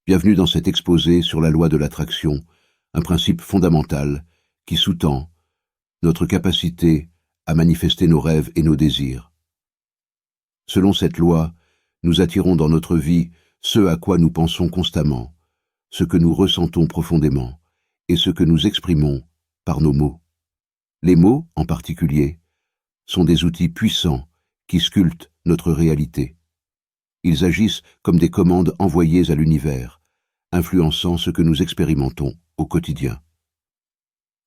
Bienvenue dans cet exposé sur la loi de l'attraction, un principe fondamental qui sous-tend notre capacité à manifester nos rêves et nos désirs. Selon cette loi, nous attirons dans notre vie ce à quoi nous pensons constamment, ce que nous ressentons profondément et ce que nous exprimons par nos mots. Les mots, en particulier, sont des outils puissants qui sculptent notre réalité. Ils agissent comme des commandes envoyées à l'univers, influençant ce que nous expérimentons au quotidien.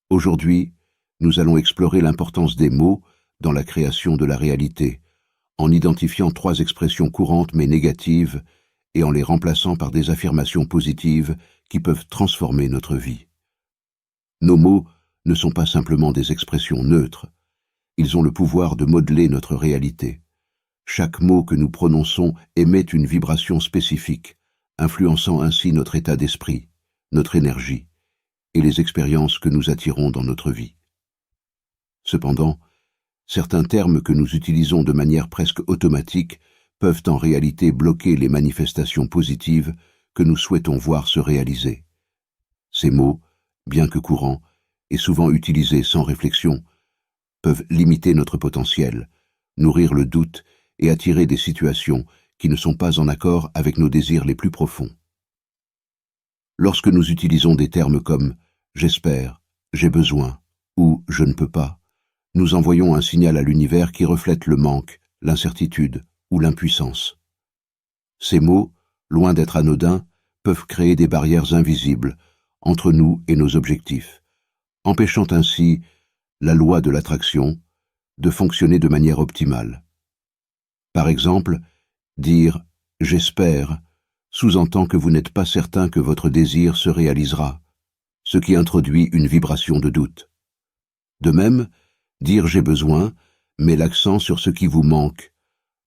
Aujourd'hui, nous allons explorer l'importance des mots dans la création de la réalité, en identifiant 3 expressions courantes mais négatives et en les remplaçant par des affirmations positives qui peuvent transformer notre vie. Nos mots ne sont pas simplement des expressions neutres, ils ont le pouvoir de modeler notre réalité. Chaque mot que nous prononçons émet une vibration spécifique, influençant ainsi notre état d'esprit, notre énergie et les expériences que nous attirons dans notre vie. Cependant, certains termes que nous utilisons de manière presque automatique peuvent en réalité bloquer les manifestations positives que nous souhaitons voir se réaliser. Ces mots, bien que courants et souvent utilisés sans réflexion, peuvent limiter notre potentiel, nourrir le doute et attirer des situations qui ne sont pas en accord avec nos désirs les plus profonds. Lorsque nous utilisons des termes comme « j'espère »,« j'ai besoin » ou « je ne peux pas », nous envoyons un signal à l'univers qui reflète le manque, l'incertitude ou l'impuissance. Ces mots, loin d'être anodins, peuvent créer des barrières invisibles entre nous et nos objectifs, empêchant ainsi la loi de l'attraction de fonctionner de manière optimale. Par exemple, dire « j'espère » sous-entend que vous n'êtes pas certain que votre désir se réalisera, ce qui introduit une vibration de doute. De même, dire « j'ai besoin » met l'accent sur ce qui vous manque,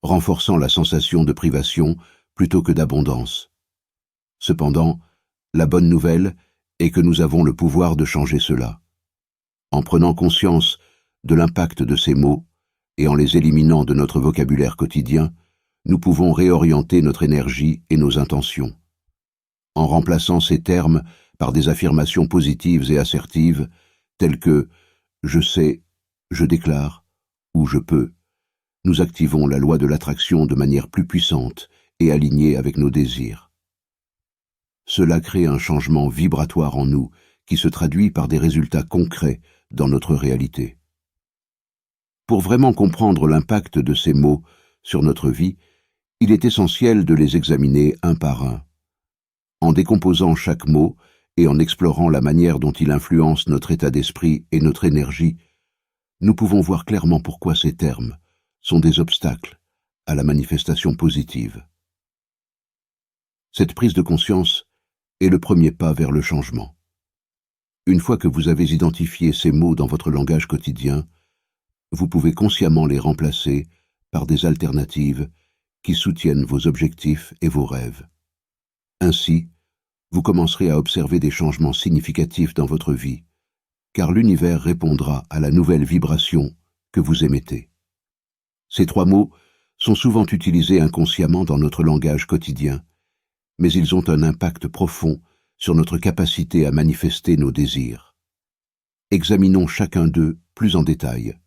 renforçant la sensation de privation plutôt que d'abondance. Cependant, la bonne nouvelle est que nous avons le pouvoir de changer cela. En prenant conscience de l'impact de ces mots, et en les éliminant de notre vocabulaire quotidien, nous pouvons réorienter notre énergie et nos intentions. En remplaçant ces termes par des affirmations positives et assertives, telles que « je sais »,« je déclare » ou « je peux », nous activons la loi de l'attraction de manière plus puissante et alignée avec nos désirs. Cela crée un changement vibratoire en nous qui se traduit par des résultats concrets dans notre réalité. Pour vraiment comprendre l'impact de ces mots sur notre vie, il est essentiel de les examiner un par un. En décomposant chaque mot et en explorant la manière dont il influence notre état d'esprit et notre énergie, nous pouvons voir clairement pourquoi ces termes sont des obstacles à la manifestation positive. Cette prise de conscience est le premier pas vers le changement. Une fois que vous avez identifié ces mots dans votre langage quotidien, vous pouvez consciemment les remplacer par des alternatives qui soutiennent vos objectifs et vos rêves. Ainsi, vous commencerez à observer des changements significatifs dans votre vie, car l'univers répondra à la nouvelle vibration que vous émettez. Ces 3 mots sont souvent utilisés inconsciemment dans notre langage quotidien, mais ils ont un impact profond sur notre capacité à manifester nos désirs. Examinons chacun d'eux plus en détail.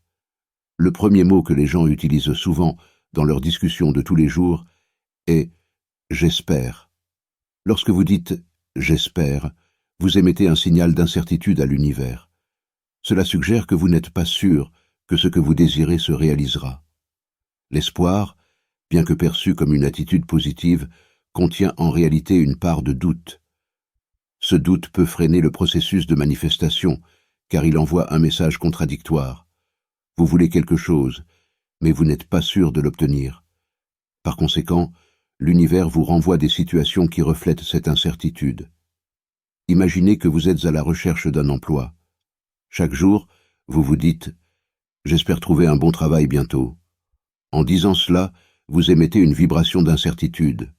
Le premier mot que les gens utilisent souvent dans leurs discussions de tous les jours est « j'espère ». Lorsque vous dites « j'espère », vous émettez un signal d'incertitude à l'univers. Cela suggère que vous n'êtes pas sûr que ce que vous désirez se réalisera. L'espoir, bien que perçu comme une attitude positive, contient en réalité une part de doute. Ce doute peut freiner le processus de manifestation, car il envoie un message contradictoire. Vous voulez quelque chose, mais vous n'êtes pas sûr de l'obtenir. Par conséquent, l'univers vous renvoie des situations qui reflètent cette incertitude. Imaginez que vous êtes à la recherche d'un emploi. Chaque jour, vous vous dites « j'espère trouver un bon travail bientôt ». En disant cela, vous émettez une vibration d'incertitude.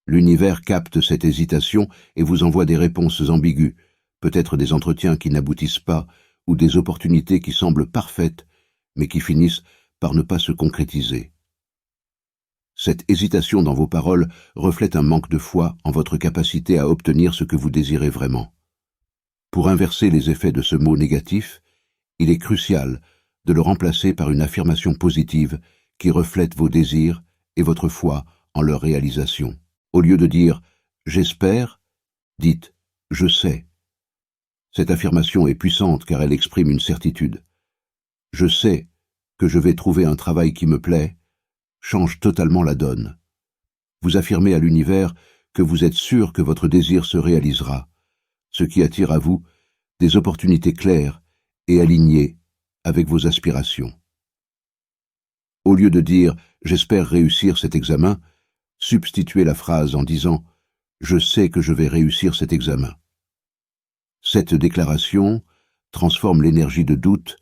L'univers capte cette hésitation et vous envoie des réponses ambiguës, peut-être des entretiens qui n'aboutissent pas ou des opportunités qui semblent parfaites, mais qui finissent par ne pas se concrétiser. Cette hésitation dans vos paroles reflète un manque de foi en votre capacité à obtenir ce que vous désirez vraiment. Pour inverser les effets de ce mot négatif, il est crucial de le remplacer par une affirmation positive qui reflète vos désirs et votre foi en leur réalisation. Au lieu de dire « j'espère », dites « je sais ». Cette affirmation est puissante car elle exprime une certitude. Je sais que je vais trouver un travail qui me plaît, change totalement la donne. Vous affirmez à l'univers que vous êtes sûr que votre désir se réalisera, ce qui attire à vous des opportunités claires et alignées avec vos aspirations. Au lieu de dire « j'espère réussir cet examen », substituez la phrase en disant « je sais que je vais réussir cet examen ». Cette déclaration transforme l'énergie de doute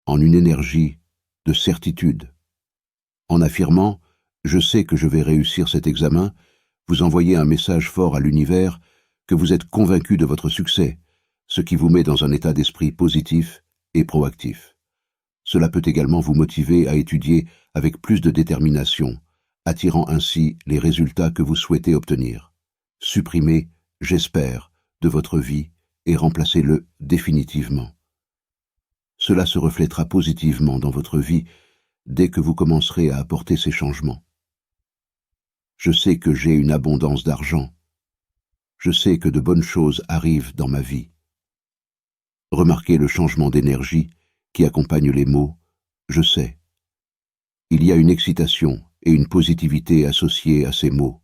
en une énergie de certitude. En affirmant « je sais que je vais réussir cet examen », vous envoyez un message fort à l'univers que vous êtes convaincu de votre succès, ce qui vous met dans un état d'esprit positif et proactif. Cela peut également vous motiver à étudier avec plus de détermination, attirant ainsi les résultats que vous souhaitez obtenir. Supprimez « j'espère » de votre vie et remplacez-le définitivement. Cela se reflètera positivement dans votre vie dès que vous commencerez à apporter ces changements. Je sais que j'ai une abondance d'argent. Je sais que de bonnes choses arrivent dans ma vie. Remarquez le changement d'énergie qui accompagne les mots « je sais ». Il y a une excitation et une positivité associées à ces mots,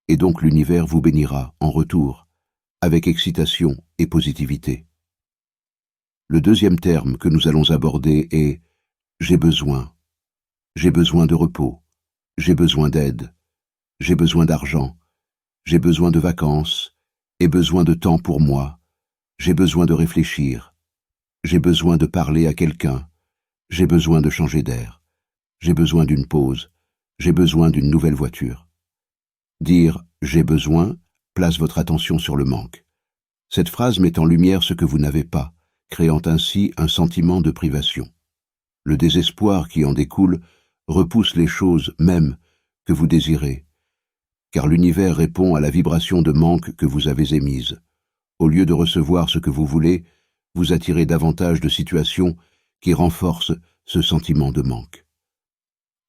et donc l'univers vous bénira en retour, avec excitation et positivité. Le deuxième terme que nous allons aborder est « j'ai besoin ». J'ai besoin de repos, j'ai besoin d'aide, j'ai besoin d'argent, j'ai besoin de vacances et besoin de temps pour moi, j'ai besoin de réfléchir, j'ai besoin de parler à quelqu'un, j'ai besoin de changer d'air, j'ai besoin d'une pause, j'ai besoin d'une nouvelle voiture. Dire « j'ai besoin » place votre attention sur le manque. Cette phrase met en lumière ce que vous n'avez pas, créant ainsi un sentiment de privation. Le désespoir qui en découle repousse les choses mêmes que vous désirez, car l'univers répond à la vibration de manque que vous avez émise. Au lieu de recevoir ce que vous voulez, vous attirez davantage de situations qui renforcent ce sentiment de manque.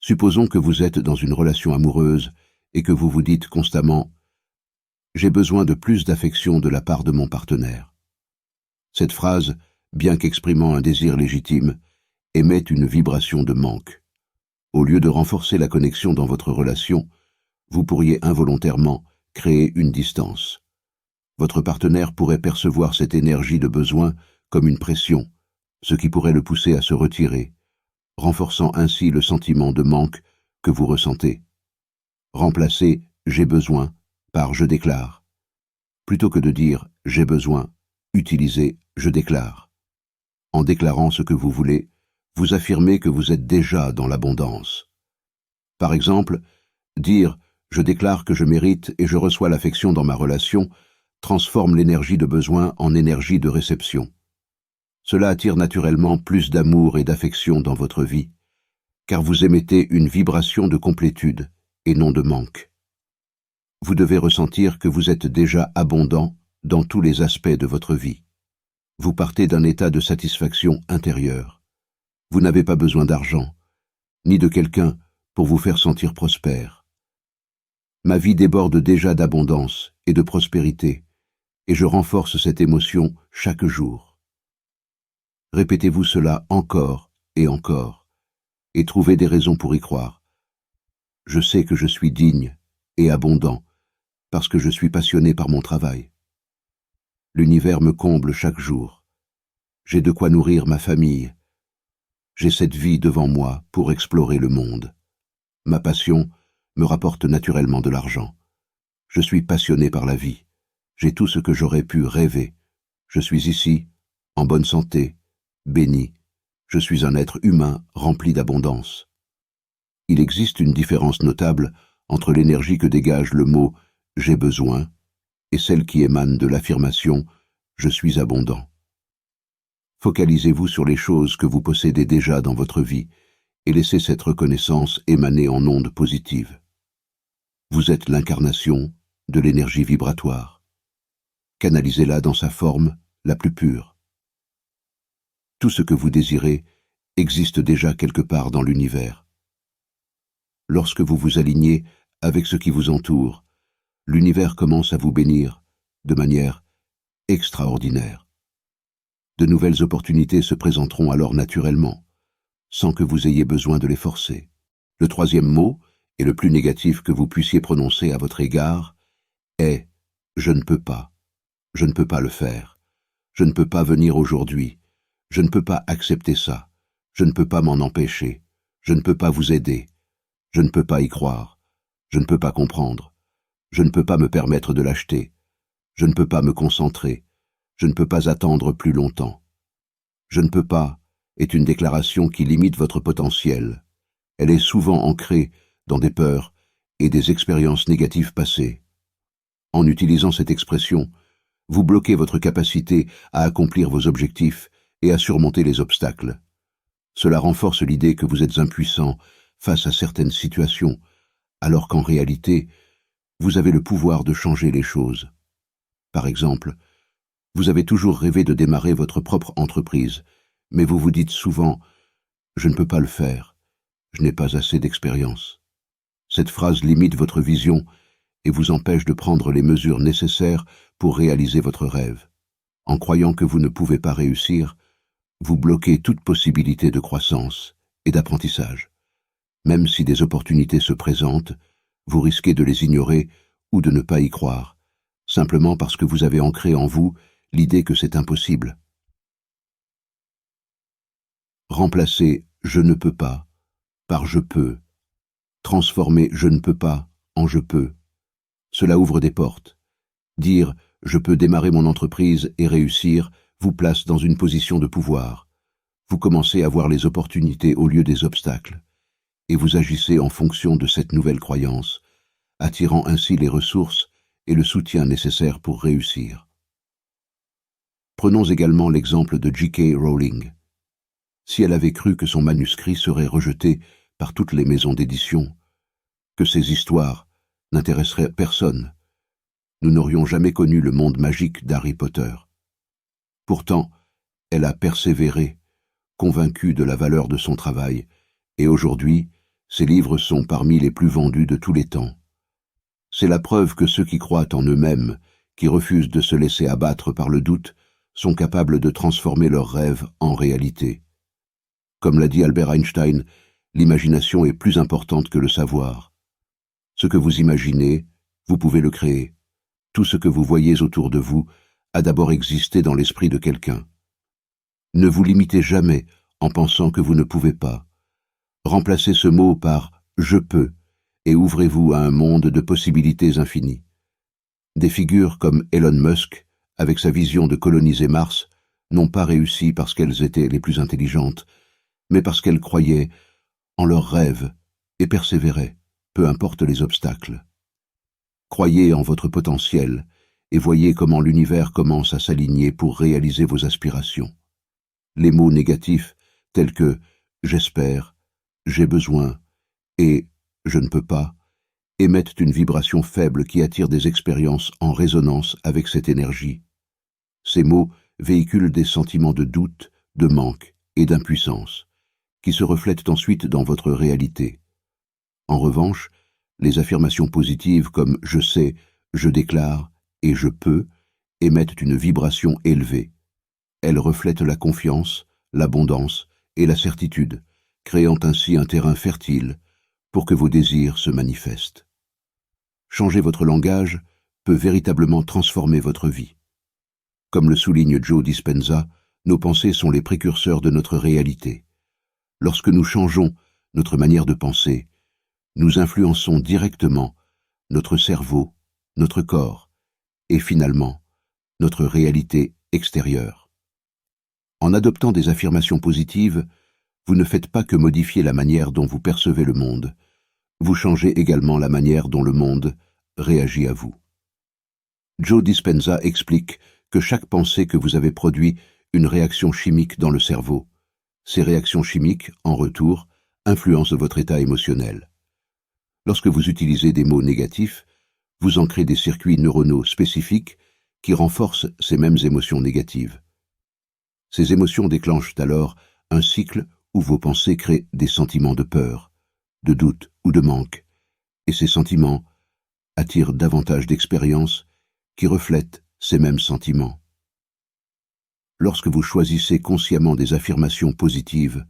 Supposons que vous êtes dans une relation amoureuse et que vous vous dites constamment « j'ai besoin de plus d'affection de la part de mon partenaire ». Cette phrase, bien qu'exprimant un désir légitime, émet une vibration de manque. Au lieu de renforcer la connexion dans votre relation, vous pourriez involontairement créer une distance. Votre partenaire pourrait percevoir cette énergie de besoin comme une pression, ce qui pourrait le pousser à se retirer, renforçant ainsi le sentiment de manque que vous ressentez. Remplacez « j'ai besoin » par « je déclare ». Plutôt que de dire « j'ai besoin », utilisez « je déclare ». En déclarant ce que vous voulez, vous affirmez que vous êtes déjà dans l'abondance. Par exemple, dire « je déclare que je mérite et je reçois l'affection dans ma relation » transforme l'énergie de besoin en énergie de réception. Cela attire naturellement plus d'amour et d'affection dans votre vie, car vous émettez une vibration de complétude et non de manque. Vous devez ressentir que vous êtes déjà abondant dans tous les aspects de votre vie. Vous partez d'un état de satisfaction intérieure. Vous n'avez pas besoin d'argent, ni de quelqu'un pour vous faire sentir prospère. Ma vie déborde déjà d'abondance et de prospérité, et je renforce cette émotion chaque jour. Répétez-vous cela encore et encore, et trouvez des raisons pour y croire. Je sais que je suis digne et abondant, parce que je suis passionné par mon travail. L'univers me comble chaque jour. J'ai de quoi nourrir ma famille. J'ai cette vie devant moi pour explorer le monde. Ma passion me rapporte naturellement de l'argent. Je suis passionné par la vie. J'ai tout ce que j'aurais pu rêver. Je suis ici, en bonne santé, béni. Je suis un être humain rempli d'abondance. Il existe une différence notable entre l'énergie que dégage le mot « j'ai besoin » et celle qui émane de l'affirmation « je suis abondant ». Focalisez-vous sur les choses que vous possédez déjà dans votre vie et laissez cette reconnaissance émaner en ondes positives. Vous êtes l'incarnation de l'énergie vibratoire. Canalisez-la dans sa forme la plus pure. Tout ce que vous désirez existe déjà quelque part dans l'univers. Lorsque vous vous alignez avec ce qui vous entoure, l'univers commence à vous bénir de manière extraordinaire. De nouvelles opportunités se présenteront alors naturellement, sans que vous ayez besoin de les forcer. Le troisième mot, et le plus négatif que vous puissiez prononcer à votre égard, est « je ne peux pas ». Je ne peux pas le faire. Je ne peux pas venir aujourd'hui. Je ne peux pas accepter ça. Je ne peux pas m'en empêcher. Je ne peux pas vous aider. Je ne peux pas y croire. Je ne peux pas comprendre. Je ne peux pas me permettre de l'acheter. Je ne peux pas me concentrer. Je ne peux pas attendre plus longtemps. Je ne peux pas est une déclaration qui limite votre potentiel. Elle est souvent ancrée dans des peurs et des expériences négatives passées. En utilisant cette expression, vous bloquez votre capacité à accomplir vos objectifs et à surmonter les obstacles. Cela renforce l'idée que vous êtes impuissant face à certaines situations, alors qu'en réalité, vous avez le pouvoir de changer les choses. Par exemple, vous avez toujours rêvé de démarrer votre propre entreprise, mais vous vous dites souvent « je ne peux pas le faire, je n'ai pas assez d'expérience ». Cette phrase limite votre vision et vous empêche de prendre les mesures nécessaires pour réaliser votre rêve. En croyant que vous ne pouvez pas réussir, vous bloquez toute possibilité de croissance et d'apprentissage. Même si des opportunités se présentent, vous risquez de les ignorer ou de ne pas y croire, simplement parce que vous avez ancré en vous l'idée que c'est impossible. Remplacez « je ne peux pas » par « je peux ». Transformez « je ne peux pas » en « je peux ». Cela ouvre des portes. Dire « je peux démarrer mon entreprise et réussir » vous place dans une position de pouvoir. Vous commencez à voir les opportunités au lieu des obstacles. Et vous agissez en fonction de cette nouvelle croyance, attirant ainsi les ressources et le soutien nécessaire pour réussir. Prenons également l'exemple de J.K. Rowling. Si elle avait cru que son manuscrit serait rejeté par toutes les maisons d'édition, que ses histoires n'intéresseraient personne, nous n'aurions jamais connu le monde magique d'Harry Potter. Pourtant, elle a persévéré, convaincue de la valeur de son travail, et aujourd'hui, ses livres sont parmi les plus vendus de tous les temps. C'est la preuve que ceux qui croient en eux-mêmes, qui refusent de se laisser abattre par le doute, sont capables de transformer leurs rêves en réalité. Comme l'a dit Albert Einstein, l'imagination est plus importante que le savoir. Ce que vous imaginez, vous pouvez le créer. Tout ce que vous voyez autour de vous a d'abord existé dans l'esprit de quelqu'un. Ne vous limitez jamais en pensant que vous ne pouvez pas. Remplacez ce mot par « je peux » et ouvrez-vous à un monde de possibilités infinies. Des figures comme Elon Musk, avec sa vision de coloniser Mars, n'ont pas réussi parce qu'elles étaient les plus intelligentes, mais parce qu'elles croyaient en leurs rêves et persévéraient, peu importe les obstacles. Croyez en votre potentiel et voyez comment l'univers commence à s'aligner pour réaliser vos aspirations. Les mots négatifs tels que « j'espère »,« j'ai besoin » et « je ne peux pas » émettent une vibration faible qui attire des expériences en résonance avec cette énergie. Ces mots véhiculent des sentiments de doute, de manque et d'impuissance, qui se reflètent ensuite dans votre réalité. En revanche, les affirmations positives comme « je sais »,« je déclare » et « je peux » émettent une vibration élevée. Elles reflètent la confiance, l'abondance et la certitude, créant ainsi un terrain fertile pour que vos désirs se manifestent. Changer votre langage peut véritablement transformer votre vie. Comme le souligne Joe Dispenza, nos pensées sont les précurseurs de notre réalité. Lorsque nous changeons notre manière de penser, nous influençons directement notre cerveau, notre corps et finalement notre réalité extérieure. En adoptant des affirmations positives, vous ne faites pas que modifier la manière dont vous percevez le monde, vous changez également la manière dont le monde réagit à vous. Joe Dispenza explique que chaque pensée que vous avez produit une réaction chimique dans le cerveau. Ces réactions chimiques, en retour, influencent votre état émotionnel. Lorsque vous utilisez des mots négatifs, vous ancrez des circuits neuronaux spécifiques qui renforcent ces mêmes émotions négatives. Ces émotions déclenchent alors un cycle où vos pensées créent des sentiments de peur, de doute ou de manque, et ces sentiments attirent davantage d'expériences qui reflètent ces mêmes sentiments. Lorsque vous choisissez consciemment des affirmations positives,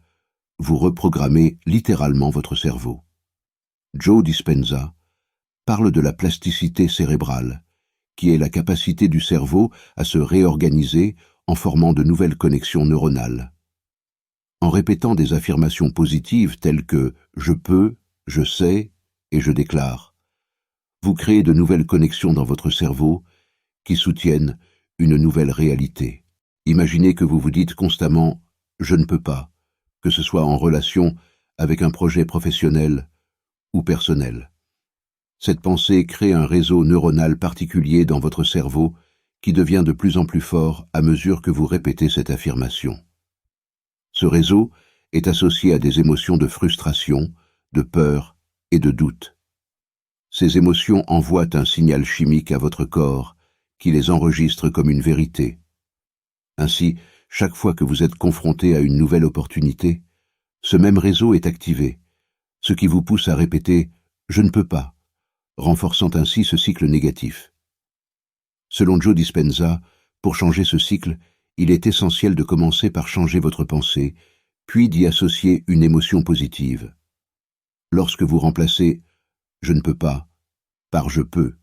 vous reprogrammez littéralement votre cerveau. Joe Dispenza parle de la plasticité cérébrale, qui est la capacité du cerveau à se réorganiser en formant de nouvelles connexions neuronales. En répétant des affirmations positives telles que « je peux »,« je sais » et « je déclare », vous créez de nouvelles connexions dans votre cerveau qui soutiennent une nouvelle réalité. Imaginez que vous vous dites constamment « je ne peux pas », que ce soit en relation avec un projet professionnel ou personnel. Cette pensée crée un réseau neuronal particulier dans votre cerveau qui devient de plus en plus fort à mesure que vous répétez cette affirmation. Ce réseau est associé à des émotions de frustration, de peur et de doute. Ces émotions envoient un signal chimique à votre corps qui les enregistre comme une vérité. Ainsi, chaque fois que vous êtes confronté à une nouvelle opportunité, ce même réseau est activé, ce qui vous pousse à répéter « je ne peux pas », renforçant ainsi ce cycle négatif. Selon Joe Dispenza, pour changer ce cycle, il est essentiel de commencer par changer votre pensée, puis d'y associer une émotion positive. Lorsque vous remplacez « je ne peux pas » par « je peux »,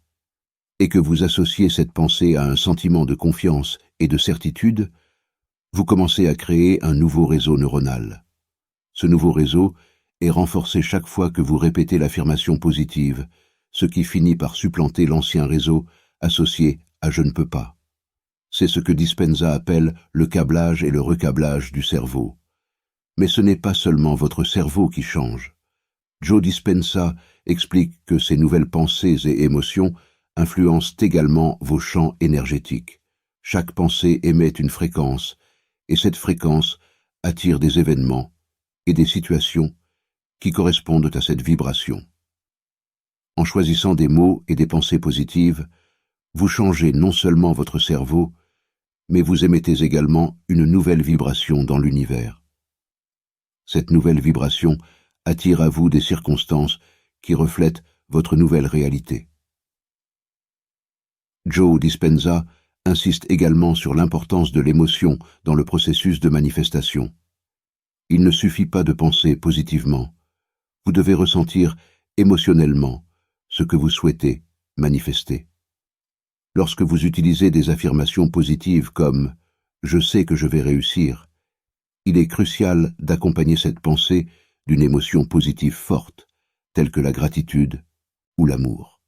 et que vous associez cette pensée à un sentiment de confiance et de certitude, vous commencez à créer un nouveau réseau neuronal. Ce nouveau réseau est renforcé chaque fois que vous répétez l'affirmation positive, ce qui finit par supplanter l'ancien réseau associé à « je ne peux pas ». C'est ce que Dispenza appelle le câblage et le recablage du cerveau. Mais ce n'est pas seulement votre cerveau qui change. Joe Dispenza explique que ces nouvelles pensées et émotions influencent également vos champs énergétiques. Chaque pensée émet une fréquence, et cette fréquence attire des événements et des situations qui correspondent à cette vibration. En choisissant des mots et des pensées positives, vous changez non seulement votre cerveau, mais vous émettez également une nouvelle vibration dans l'univers. Cette nouvelle vibration attire à vous des circonstances qui reflètent votre nouvelle réalité. Joe Dispenza insiste également sur l'importance de l'émotion dans le processus de manifestation. Il ne suffit pas de penser positivement. Vous devez ressentir émotionnellement ce que vous souhaitez manifester. Lorsque vous utilisez des affirmations positives comme « je sais que je vais réussir », il est crucial d'accompagner cette pensée d'une émotion positive forte, telle que la gratitude ou l'amour.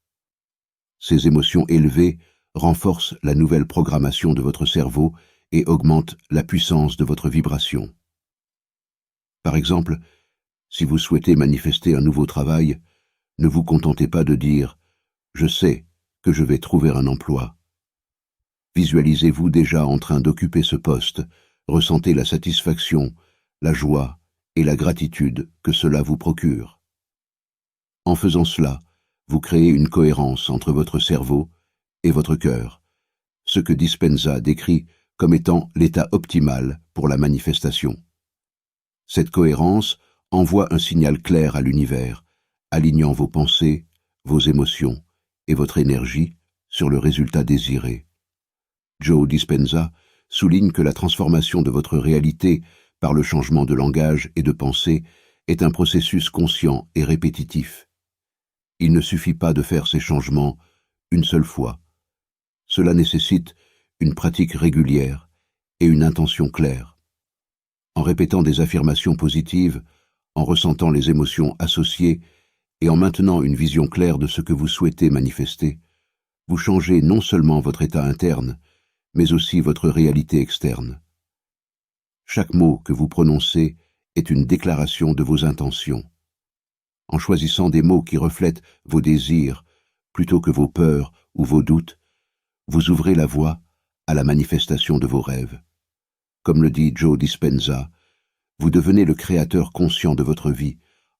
Ces émotions élevées renforcent la nouvelle programmation de votre cerveau et augmentent la puissance de votre vibration. Par exemple, si vous souhaitez manifester un nouveau travail, ne vous contentez pas de dire « je sais que je vais trouver un emploi ». Visualisez-vous déjà en train d'occuper ce poste, ressentez la satisfaction, la joie et la gratitude que cela vous procure. En faisant cela, vous créez une cohérence entre votre cerveau et votre cœur, ce que Dispenza décrit comme étant l'état optimal pour la manifestation. Cette cohérence envoie un signal clair à l'univers, alignant vos pensées, vos émotions et votre énergie sur le résultat désiré. Joe Dispenza souligne que la transformation de votre réalité par le changement de langage et de pensée est un processus conscient et répétitif. Il ne suffit pas de faire ces changements une seule fois. Cela nécessite une pratique régulière et une intention claire. En répétant des affirmations positives, en ressentant les émotions associées et en maintenant une vision claire de ce que vous souhaitez manifester, vous changez non seulement votre état interne, mais aussi votre réalité externe. Chaque mot que vous prononcez est une déclaration de vos intentions. En choisissant des mots qui reflètent vos désirs plutôt que vos peurs ou vos doutes, vous ouvrez la voie à la manifestation de vos rêves. Comme le dit Joe Dispenza, vous devenez le créateur conscient de votre vie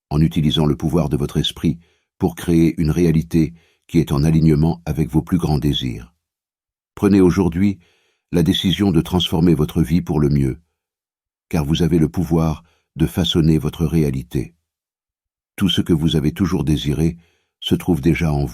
en utilisant le pouvoir de votre esprit pour créer une réalité qui est en alignement avec vos plus grands désirs. Prenez aujourd'hui la décision de transformer votre vie pour le mieux, car vous avez le pouvoir de façonner votre réalité. Tout ce que vous avez toujours désiré se trouve déjà en vous.